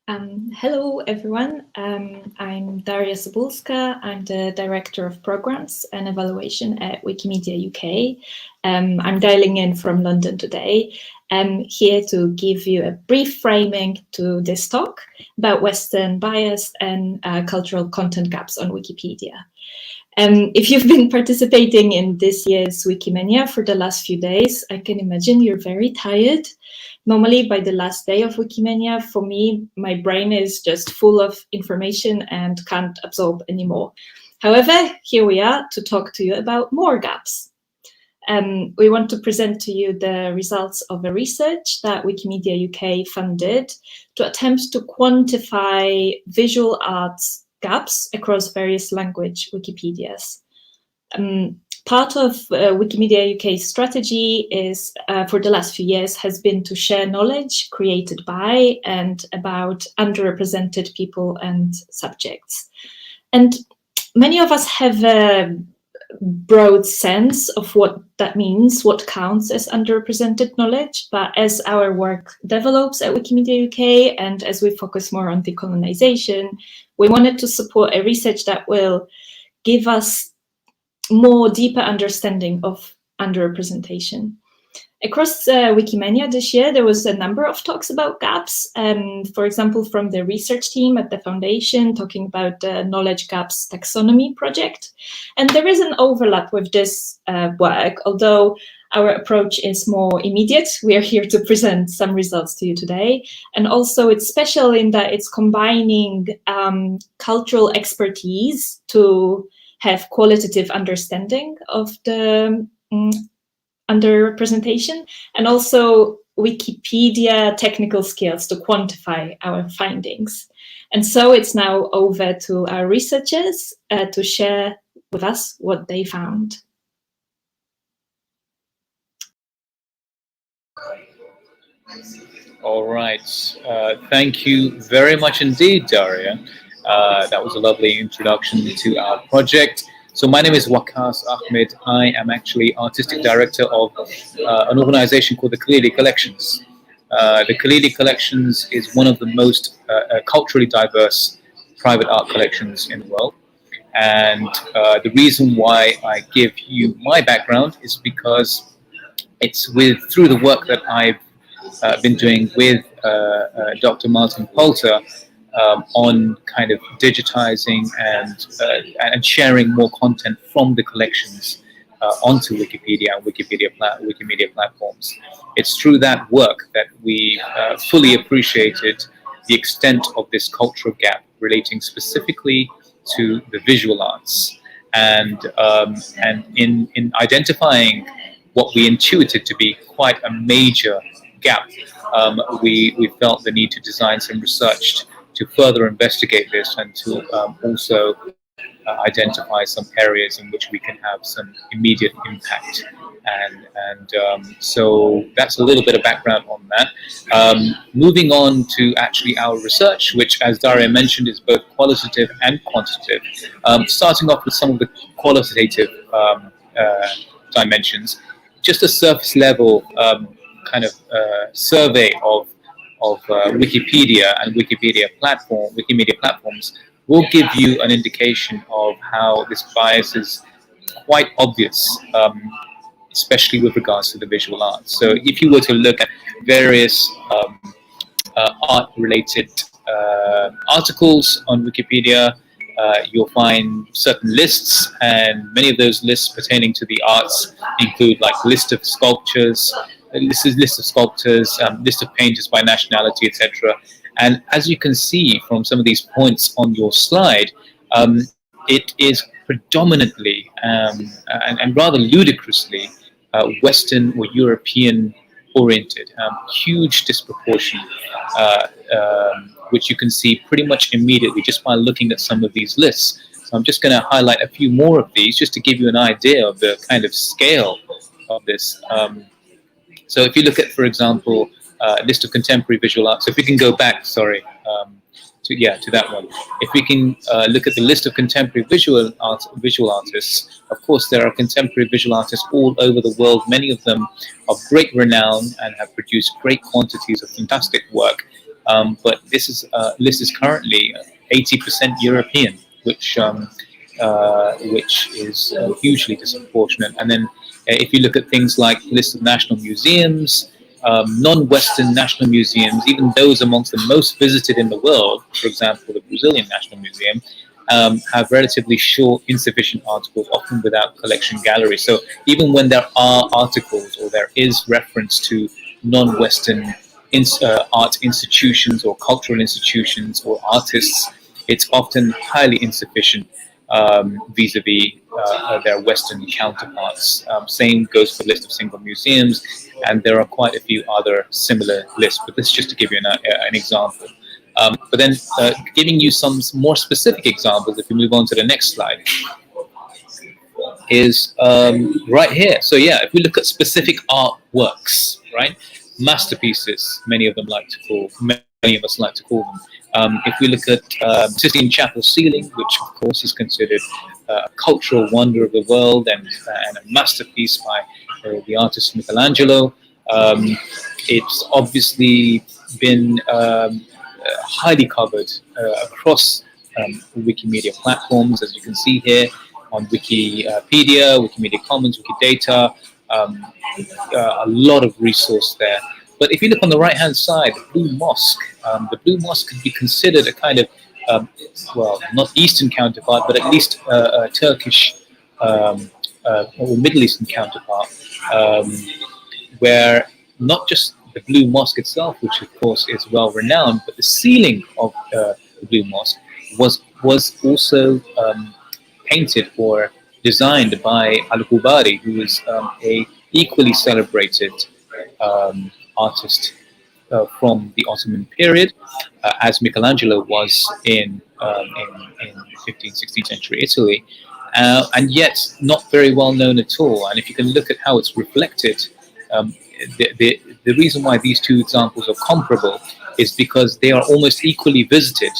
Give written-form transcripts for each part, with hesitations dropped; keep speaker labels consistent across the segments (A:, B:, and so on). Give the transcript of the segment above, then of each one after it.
A: Hello, everyone. I'm Daria Zabulska. I'm the Director of Programs and Evaluation at Wikimedia UK. I'm dialing in from London today. I'm here to give you a brief framing to this talk about Western bias and cultural content gaps on Wikipedia. If you've been participating in this year's Wikimania for the last few days, I can imagine you're very tired. Normally, by the last day of Wikimania, for me, my brain is just full of information and can't absorb anymore. However, here we are to talk to you about more gaps. We want to present to you the results of a research that Wikimedia UK funded to attempt to quantify visual arts gaps across various language Wikipedias. Part of Wikimedia UK's strategy is, for the last few years, has been to share knowledge created by and about underrepresented people and subjects. And many of us have a broad sense of what that means, what counts as underrepresented knowledge. But as our work develops at Wikimedia UK and as we focus more on decolonization, we wanted to support a research that will give us more deeper understanding of underrepresentation. Across Wikimania this year, there was a number of talks about gaps. For example, from the research team at the foundation, talking about the Knowledge Gaps Taxonomy project. And there is an overlap with this work, although our approach is more immediate. We are here to present some results to you today. And also it's special in that it's combining cultural expertise to have qualitative understanding of the underrepresentation, and also Wikipedia technical skills to quantify our findings. And so it's now over to our researchers to share with us what they found.
B: All right. Thank you very much indeed, Daria. That was a lovely introduction to our project. So my name is Waqas Ahmed. I am actually artistic director of an organization called the Khalili Collections. The Khalili Collections is one of the most culturally diverse private art collections in the world. And the reason why I give you my background is because it's through the work that I've been doing with Dr. Martin Poulter on kind of digitizing and sharing more content from the collections onto Wikipedia and Wikimedia platforms. It's through that work that we fully appreciated the extent of this cultural gap relating specifically to the visual arts, and in identifying what we intuited to be quite a major gap, we felt the need to design some research to further investigate this and to also identify some areas in which we can have some immediate impact. And so that's a little bit of background on that. Moving on to actually our research, which, as Daria mentioned, is both qualitative and quantitative. Starting off with some of the qualitative dimensions, just a surface level kind of survey of Wikipedia and Wikimedia platforms will give you an indication of how this bias is quite obvious, especially with regards to the visual arts. So if you were to look at various art-related articles on Wikipedia, you'll find certain lists, and many of those lists pertaining to the arts include like list of sculptures, list of painters by nationality, etc. And as you can see from some of these points on your slide, it is predominantly and rather ludicrously Western or European oriented, huge disproportion, which you can see pretty much immediately just by looking at some of these lists. So I'm just going to highlight a few more of these just to give you an idea of the kind of scale of this. So if you look at, for example, list of contemporary visual arts, so if we can go back, to that one. If we can look at the list of contemporary visual artists, of course there are contemporary visual artists all over the world, many of them of great renown and have produced great quantities of fantastic work. But this is list is currently 80% European, which is hugely disproportionate. And then if you look at things like list of national museums, non-Western national museums, even those amongst the most visited in the world, for example, the Brazilian National Museum, have relatively short, insufficient articles, often without collection galleries. So even when there are articles or there is reference to non-Western art institutions or cultural institutions or artists, it's often highly insufficient vis-a-vis their Western counterparts. Same goes for the list of single museums, and there are quite a few other similar lists, but this is just to give you an example. But then giving you some more specific examples, if we move on to the next slide, is right here. So yeah, if we look at specific artworks, right, masterpieces, many of us like to call them. If we look at Sistine Chapel ceiling, which of course is considered a cultural wonder of the world and a masterpiece by the artist Michelangelo, it's obviously been highly covered across Wikimedia platforms, as you can see here on Wikipedia, Wikimedia Commons, Wikidata, a lot of resource there. But if you look on the right-hand side, the Blue Mosque could be considered a kind of, well, not Eastern counterpart, but at least a Turkish or Middle Eastern counterpart, where not just the Blue Mosque itself, which of course is well renowned, but the ceiling of the Blue Mosque was also painted or designed by Al-Hubari, who is a equally celebrated artist from the Ottoman period, as Michelangelo was in 15th, 16th century Italy, and yet not very well known at all. And if you can look at how it's reflected, the reason why these two examples are comparable is because they are almost equally visited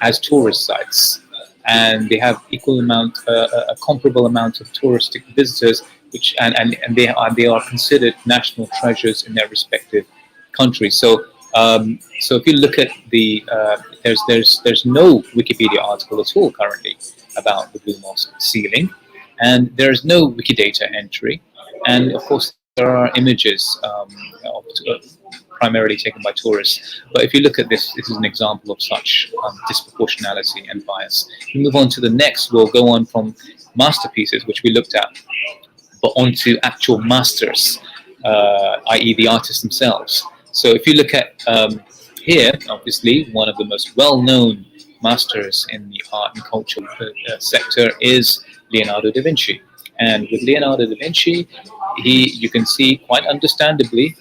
B: as tourist sites, and they have a comparable amount of touristic visitors, which and they are considered national treasures in their respective countries. So if you look at the there's no Wikipedia article at all currently about the Blue Mosque ceiling, and there is no Wikidata entry, and of course there are images primarily taken by tourists. But if you look at this is an example of such disproportionality and bias. If we move on to the next, we'll go on from masterpieces, which we looked at, but onto actual masters, i.e. the artists themselves. So if you look at here, obviously, one of the most well-known masters in the art and culture sector is Leonardo da Vinci. And with Leonardo da Vinci, you can see quite understandably,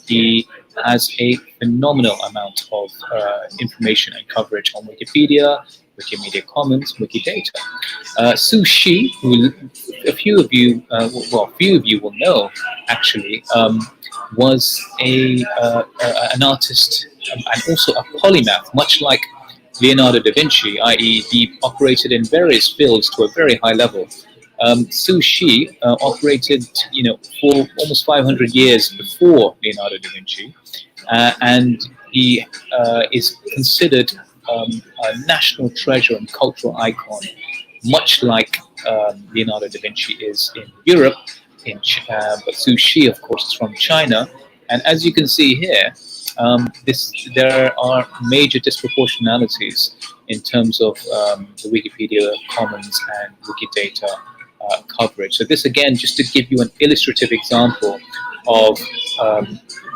B: he has a phenomenal amount of information and coverage on Wikipedia, Wikimedia Commons, Wikidata. Su Shi, who a few of you will know, actually, was an artist and also a polymath, much like Leonardo da Vinci, i.e. he operated in various fields to a very high level. Su Shi operated, for almost 500 years before Leonardo da Vinci, and he is considered a national treasure and cultural icon, much like Leonardo da Vinci is in Europe. But Su Shi, of course, is from China, and as you can see here, there are major disproportionalities in terms of the Wikipedia Commons and Wikidata coverage. So this, again, just to give you an illustrative example of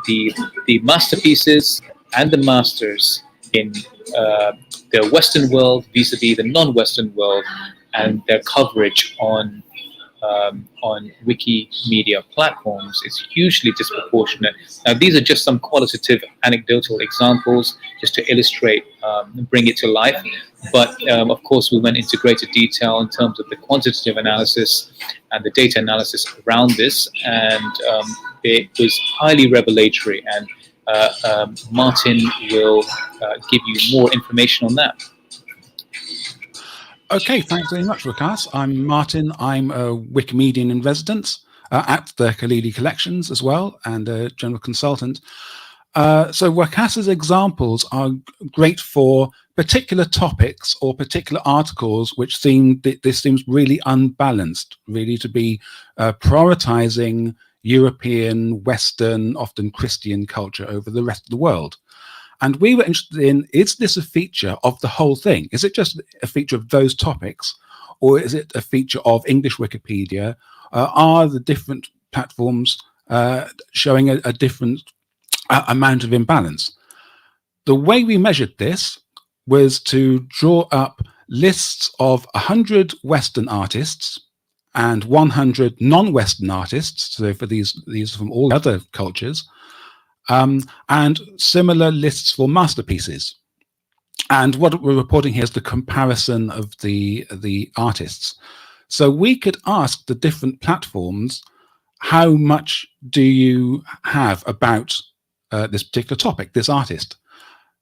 B: the masterpieces and the masters in the Western world vis-a-vis the non-Western world, and their coverage on Wikimedia platforms is hugely disproportionate. Now, these are just some qualitative anecdotal examples just to illustrate and bring it to life. But of course, we went into greater detail in terms of the quantitative analysis and the data analysis around this, and it was highly revelatory. And Martin will give you more information on that.
C: Okay, thanks very much, Wakas. I'm Martin. I'm a Wikimedian in residence at the Khalili Collections as well, and a general consultant. So Wakasa's examples are great for particular topics or particular articles which this seems really unbalanced, really to be prioritizing European, Western, often Christian culture over the rest of the world. And we were interested in, is this a feature of the whole thing? Is it just a feature of those topics? Or is it a feature of English Wikipedia? Are the different platforms showing a different amount of imbalance? The way we measured this was to draw up lists of 100 Western artists and 100 non-Western artists, so for these from all other cultures, and similar lists for masterpieces. And what we're reporting here is the comparison of the artists. So we could ask the different platforms, how much do you have about this particular topic, this artist?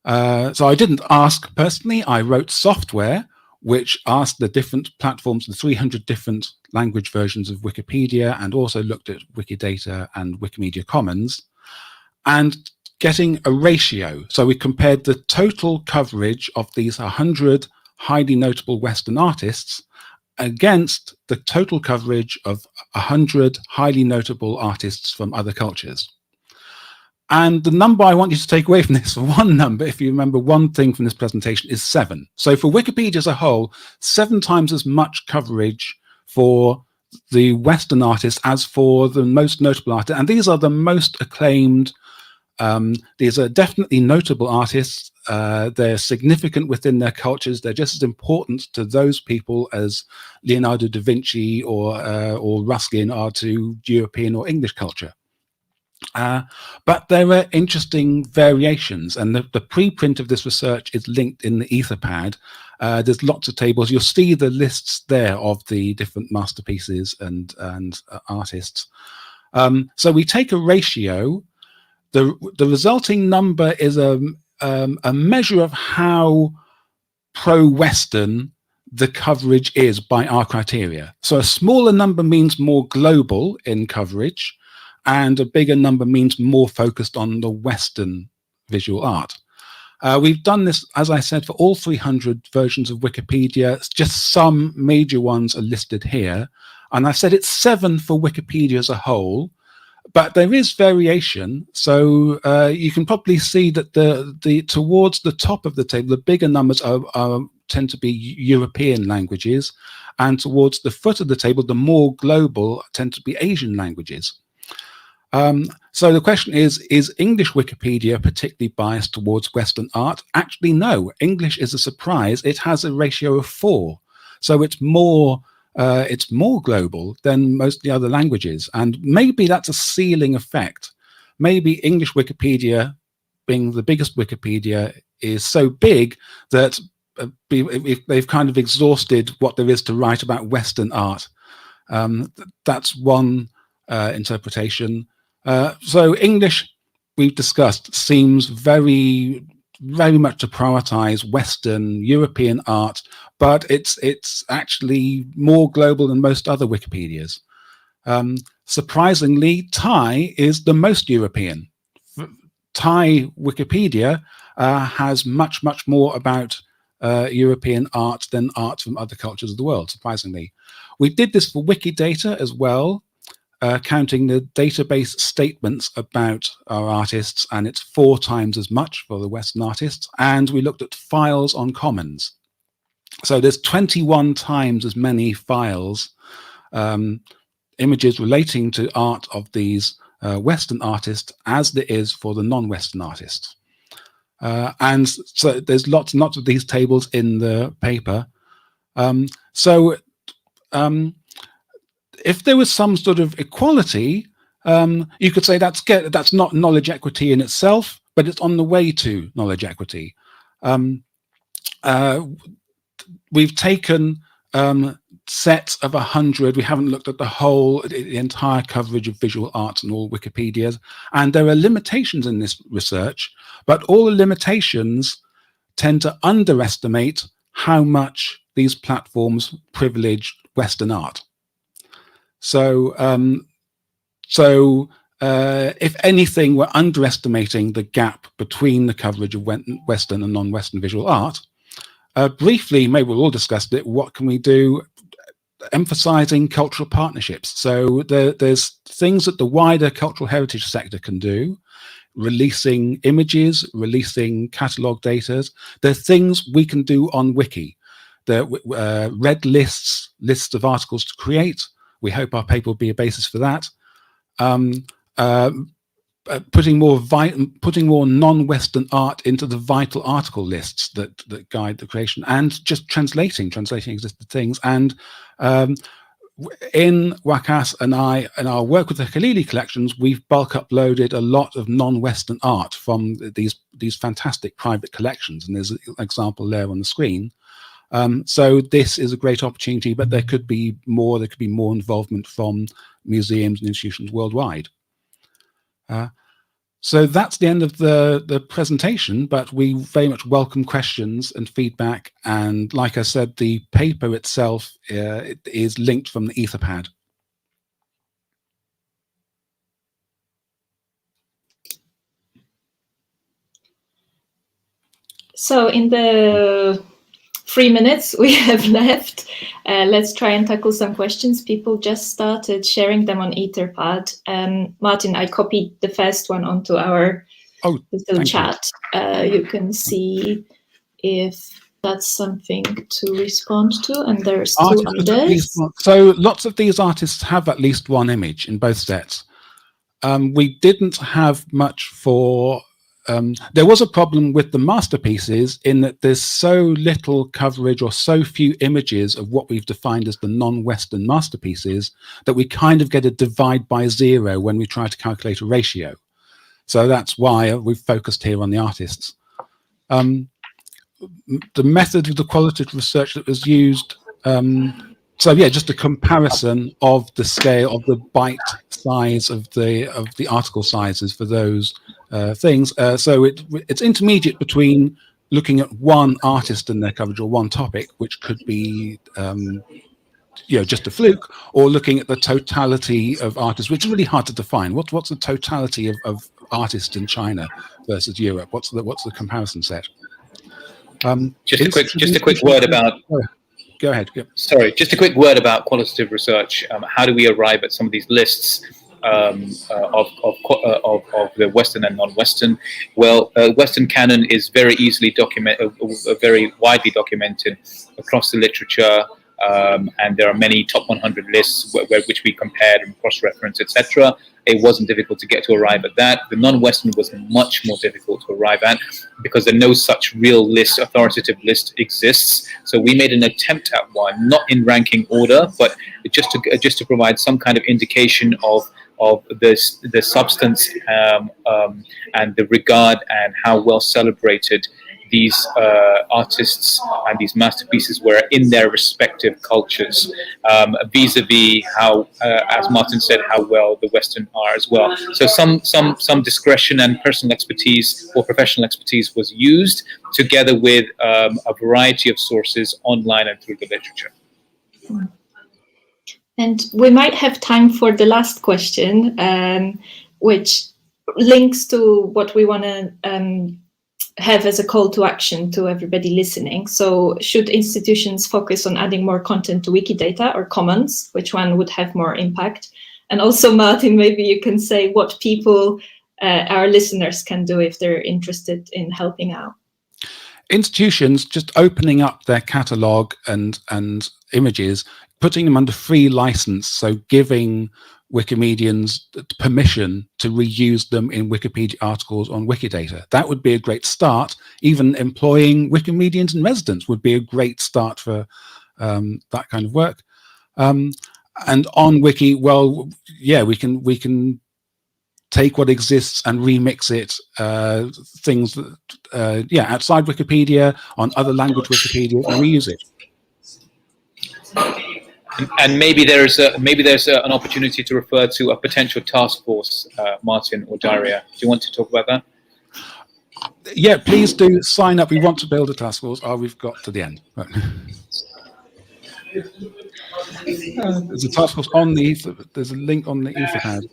C: So I didn't ask personally, I wrote software which asked the different platforms, the 300 different language versions of Wikipedia, and also looked at Wikidata and Wikimedia Commons, and getting a ratio. So we compared the total coverage of these 100 highly notable Western artists against the total coverage of 100 highly notable artists from other cultures. And the number I want you to take away from this, one number, if you remember one thing from this presentation, is 7. So for Wikipedia as a whole, 7 times as much coverage for the Western artists as for the most notable artists. And these are the most acclaimed. These are definitely notable artists. They're significant within their cultures. They're just as important to those people as Leonardo da Vinci or Ruskin are to European or English culture. But there are interesting variations, and the preprint of this research is linked in the Etherpad. There's lots of tables. You'll see the lists there of the different masterpieces and artists. So we take a ratio. The resulting number is a measure of how pro-Western the coverage is by our criteria. So a smaller number means more global in coverage, and a bigger number means more focused on the Western visual art. We've done this, as I said, for all 300 versions of Wikipedia. Just some major ones are listed here. And I said it's 7 for Wikipedia as a whole, but there is variation. So you can probably see that the towards the top of the table, the bigger numbers tend to be European languages, and towards the foot of the table, the more global tend to be Asian languages. So the question is English Wikipedia particularly biased towards Western art? Actually, no. English is a surprise. It has a ratio of 4. So it's more global than most of the other languages. And maybe that's a ceiling effect. Maybe English Wikipedia, being the biggest Wikipedia, is so big that they've kind of exhausted what there is to write about Western art. That's one interpretation. So English, we've discussed, seems very much to prioritize Western European art, but it's actually more global than most other Wikipedias. Surprisingly, Thai is the most European. Thai Wikipedia has much more about European art than art from other cultures of the world, surprisingly. We did this for Wikidata as well, counting the database statements about our artists, and it's 4 times as much for the Western artists. And we looked at files on Commons. So there's 21 times as many files, images relating to art of these Western artists as there is for the non-Western artists. And so there's lots and lots of these tables in the paper. If there was some sort of equality, you could say that's not knowledge equity in itself, but it's on the way to knowledge equity. We've taken sets of 100. We haven't looked at the entire coverage of visual arts and all Wikipedias, and there are limitations in this research, but all the limitations tend to underestimate how much these platforms privilege Western art. So if anything, we're underestimating the gap between the coverage of Western and non-Western visual art. Briefly, maybe we'll all discuss it. What can we do? Emphasizing cultural partnerships. So there's things that the wider cultural heritage sector can do, releasing images, releasing catalog data. There are things we can do on Wiki. The red lists of articles to create. We hope our paper will be a basis for that. Putting more non-Western art into the vital article lists that guide the creation, and just translating existing things. And in Wakas and our work with the Khalili collections, we've bulk uploaded a lot of non-Western art from these fantastic private collections, and there's an example there on the screen. So this is a great opportunity, but there could be more. There could be more involvement from museums and institutions worldwide. So that's the end of the presentation, but we very much welcome questions and feedback. And like I said, the paper itself is linked from the Etherpad.
A: So in the 3 minutes we have left, let's try and tackle some questions. People just started sharing them on Etherpad. Martin, I copied the first one onto our little chat. You can see if that's something to respond to, and there's two others.
C: So lots of these artists have at least one image in both sets. We didn't have much for there was a problem with the masterpieces in that there's so little coverage or so few images of what we've defined as the non-Western masterpieces that we kind of get a divide by zero when we try to calculate a ratio. So that's why we've focused here on the artists. The method of the qualitative research that was used, so yeah, just a comparison of the scale of the byte size of the article sizes for those things. So it's intermediate between looking at one artist and their coverage or one topic, which could be just a fluke, or looking at the totality of artists, which is really hard to define. What's the totality of artists in China versus Europe? What's the comparison set?
B: Just a quick word about.
C: Go ahead. Yep.
B: Sorry, just a quick word about qualitative research. How do we arrive at some of these lists of the Western and non-Western? Well, Western canon is very easily very widely documented across the literature, and there are many top 100 lists which we compared and cross-referenced, etc. It wasn't difficult to arrive at that. The non-Western was much more difficult to arrive at because no such real list, authoritative list exists. So we made an attempt at one, not in ranking order, but just to provide some kind of indication of the substance and the regard and how well celebrated these artists and these masterpieces were in their respective cultures, vis-a-vis how, as Martin said, how well the Western are as well. So some discretion and personal expertise or professional expertise was used together with a variety of sources online and through the literature.
A: And we might have time for the last question, which links to what we want to have as a call to action to everybody listening. So should institutions focus on adding more content to Wikidata or Commons? Which one would have more impact? And also, Martin, maybe you can say what people, our listeners, can do if they're interested in helping out.
C: Institutions just opening up their catalog and images, putting them under free license, so giving Wikimedians permission to reuse them in Wikipedia articles on Wikidata. That would be a great start. Even employing Wikimedians in residence would be a great start for that kind of work. And on Wiki, well, yeah, we can take what exists and remix it, things that, outside Wikipedia, on other language Wikipedia, and reuse it.
B: And maybe there's an opportunity to refer to a potential task force, Martin or Daria. Do you want to talk about that?
C: Yeah, please do sign up. We want to build a task force. We've got to the end. Right. There's a task force on the Ether. There's a link on the Etherpad.